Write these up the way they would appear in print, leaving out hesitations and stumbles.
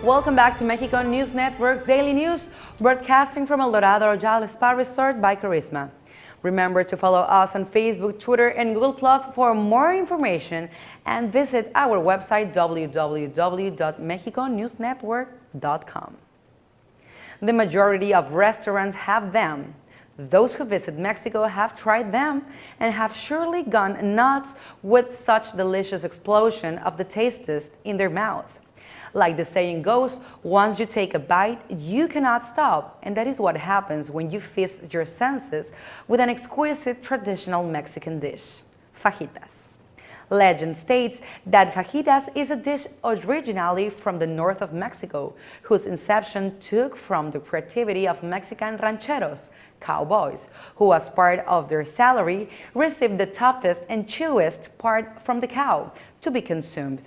Welcome back to Mexico News Network's Daily News, broadcasting from El Dorado Royal Spa Resort by Carisma. Remember to follow us on Facebook, Twitter, and Google Plus for more information, and visit our website www.mexiconewsnetwork.com. The majority of restaurants have them. Those who visit Mexico have tried them and have surely gone nuts with such delicious explosion of the tastes in their mouth. Like the saying goes, once you take a bite, you cannot stop, and that is what happens when you feast your senses with an exquisite traditional Mexican dish, fajitas. Legend states that fajitas is a dish originally from the north of Mexico, whose inception took from the creativity of Mexican rancheros, cowboys, who as part of their salary received the toughest and chewiest part from the cow to be consumed.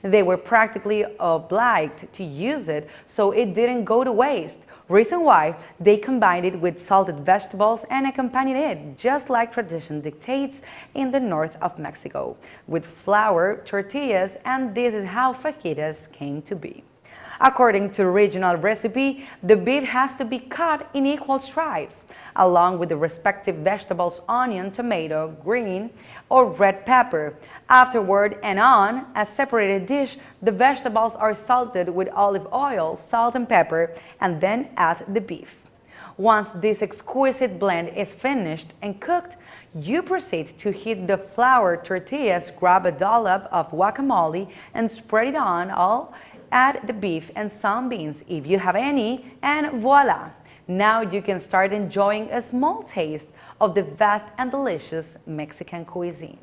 They were practically obliged to use it so it didn't go to waste. Reason why they combined it with salted vegetables and accompanied it, just like tradition dictates, in the north of Mexico, with flour tortillas, and this is how fajitas came to be. According to regional recipe, the beef has to be cut in equal stripes, along with the respective vegetables onion, tomato, green, or red pepper. Afterward, and on a separated dish, the vegetables are salted with olive oil, salt and pepper, and then add the beef. Once this exquisite blend is finished and cooked, you proceed to heat the flour tortillas, grab a dollop of guacamole, and spread it on all. Add the beef and some beans if you have any, and voila! Now you can start enjoying a small taste of the vast and delicious Mexican cuisine.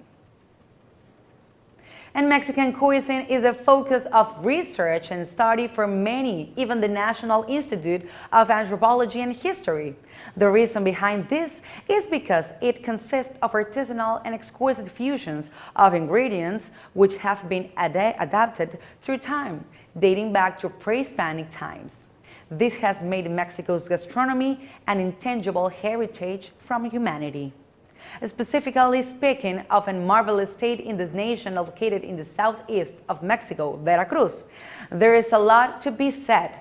And Mexican cuisine is a focus of research and study for many, even the National Institute of Anthropology and History. The reason behind this is because it consists of artisanal and exquisite fusions of ingredients which have been adapted through time, dating back to pre-Hispanic times. This has made Mexico's gastronomy an intangible heritage from humanity. Specifically speaking of a marvelous state in this nation located in the southeast of Mexico, Veracruz, there is a lot to be said.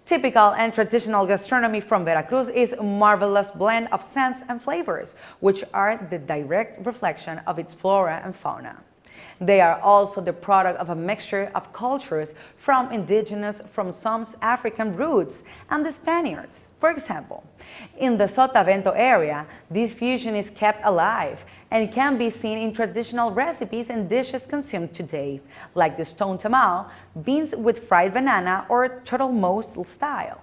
Typical and traditional gastronomy from Veracruz is a marvelous blend of scents and flavors, which are the direct reflection of its flora and fauna. They are also the product of a mixture of cultures from indigenous from some African roots and the Spaniards. For example, in the Sotavento area, this fusion is kept alive and can be seen in traditional recipes and dishes consumed today, like the stone tamal, beans with fried banana, or turtle mouse style.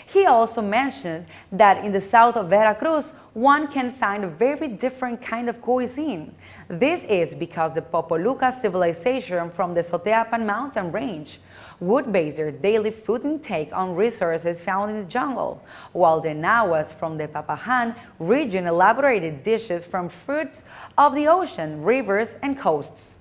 He also mentioned that in the south of Veracruz, one can find a very different kind of cuisine. This is because the Popoluca civilization from the Soteapan mountain range would base their daily food intake on resources found in the jungle, while the Nahuas from the Papahan region elaborated dishes from fruits of the ocean, rivers, and coasts.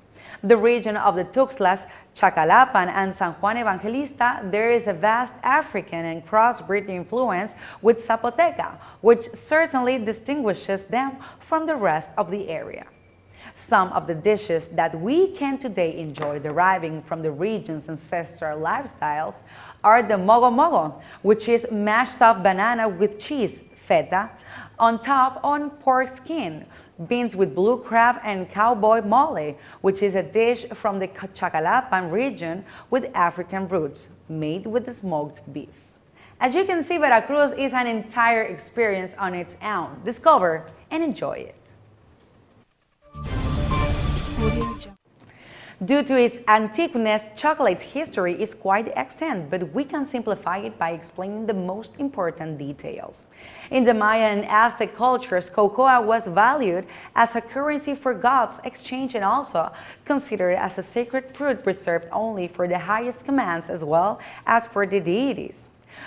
The region of the Tuxtlas, Chacalapan, and San Juan Evangelista, there is a vast African and crossbreed influence with Zapoteca, which certainly distinguishes them from the rest of the area. Some of the dishes that we can today enjoy deriving from the region's ancestral lifestyles are the mogo mogo, which is mashed up banana with cheese, feta, on top on pork skin, beans with blue crab, and cowboy mole, which is a dish from the Chacalapan region with African roots, made with the smoked beef. As you can see, Veracruz is an entire experience on its own. Discover and enjoy it. Due to its antiqueness, chocolate's history is quite extant, but we can simplify it by explaining the most important details. In the Maya and Aztec cultures, cocoa was valued as a currency for gods' exchange and also considered as a sacred fruit reserved only for the highest commands as well as for the deities.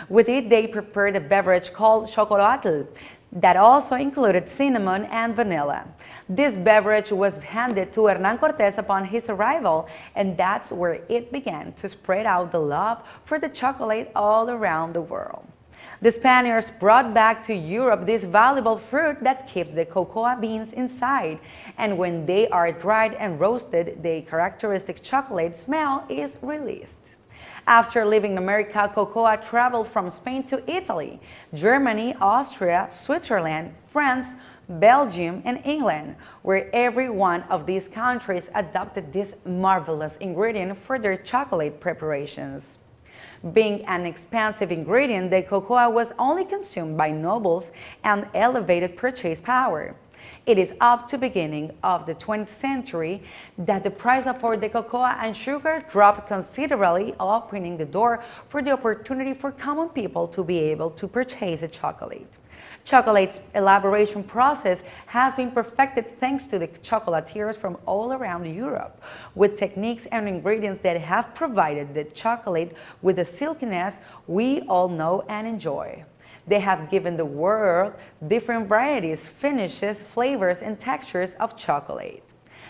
With it, they prepared a beverage called chocolatl that also included cinnamon and vanilla. This beverage was handed to Hernán Cortés upon his arrival, and that's where it began to spread out the love for the chocolate all around the world. The Spaniards brought back to Europe this valuable fruit that keeps the cocoa beans inside, and when they are dried and roasted, the characteristic chocolate smell is released. After leaving America, cocoa traveled from Spain to Italy, Germany, Austria, Switzerland, France, Belgium, and England, where every one of these countries adopted this marvelous ingredient for their chocolate preparations. Being an expensive ingredient, the cocoa was only consumed by nobles and elevated purchase power. It is up to the beginning of the 20th century that the price of both the cocoa and sugar dropped considerably, opening the door for the opportunity for common people to be able to purchase a chocolate. Chocolate's elaboration process has been perfected thanks to the chocolatiers from all around Europe, with techniques and ingredients that have provided the chocolate with the silkiness we all know and enjoy. They have given the world different varieties, finishes, flavors, and textures of chocolate.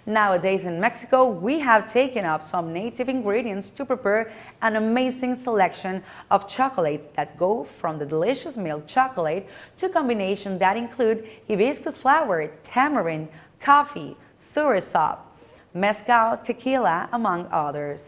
Nowadays in Mexico, we have taken up some native ingredients to prepare an amazing selection of chocolates that go from the delicious milk chocolate to combinations that include hibiscus flower, tamarind, coffee, soursop, mezcal, tequila, among others.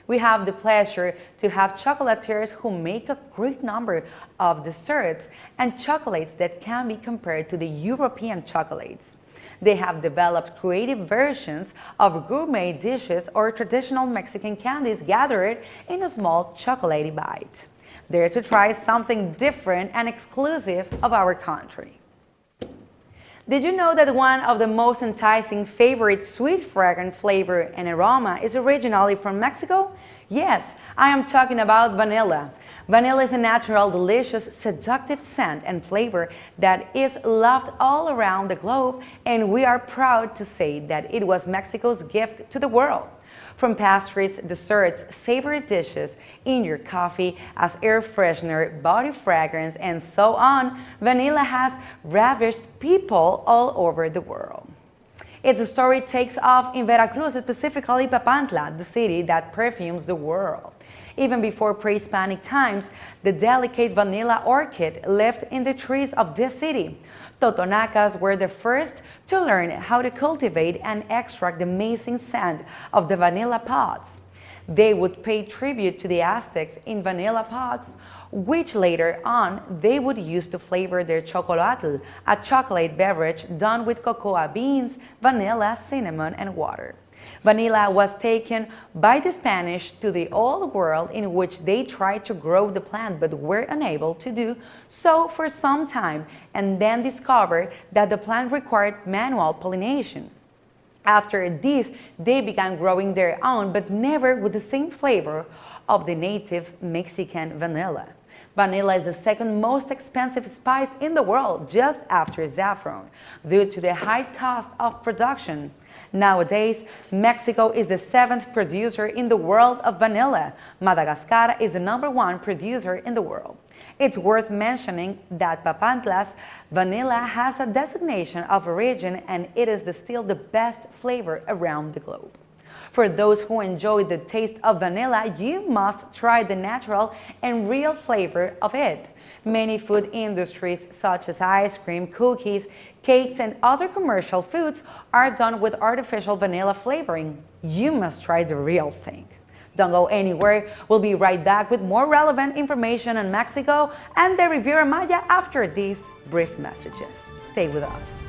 We have the pleasure to have chocolatiers who make a great number of desserts and chocolates that can be compared to the European chocolates. They have developed creative versions of gourmet dishes or traditional Mexican candies gathered in a small chocolatey bite. Dare to try something different and exclusive of our country. Did you know that one of the most enticing favorite sweet fragrant flavor and aroma is originally from Mexico? Yes, I am talking about vanilla. Vanilla is a natural, delicious, seductive scent and flavor that is loved all around the globe, and we are proud to say that it was Mexico's gift to the world. From pastries, desserts, savory dishes, in your coffee, as air freshener, body fragrance, and so on, vanilla has ravished people all over the world. Its story takes off in Veracruz, specifically Papantla, the city that perfumes the world. Even before pre-Hispanic times, the delicate vanilla orchid lived in the trees of this city. Totonacas were the first to learn how to cultivate and extract the amazing scent of the vanilla pods. They would pay tribute to the Aztecs in vanilla pods, which later on they would use to flavor their chocolatl, a chocolate beverage done with cocoa beans, vanilla, cinnamon, and water. Vanilla was taken by the Spanish to the Old World, in which they tried to grow the plant but were unable to do so for some time, and then discovered that the plant required manual pollination. After this, they began growing their own, but never with the same flavor of the native Mexican vanilla. Vanilla is the second most expensive spice in the world, just after saffron, due to the high cost of production. Nowadays, Mexico is the 7th producer in the world of vanilla. Madagascar is the #1 producer in the world. It's worth mentioning that Papantla's vanilla has a designation of origin, and it is still the best flavor around the globe. For those who enjoy the taste of vanilla, you must try the natural and real flavor of it. Many food industries, such as ice cream, cookies, cakes, and other commercial foods, are done with artificial vanilla flavoring. You must try the real thing. Don't go anywhere. We'll be right back with more relevant information on Mexico and the Riviera Maya after these brief messages. Stay with us.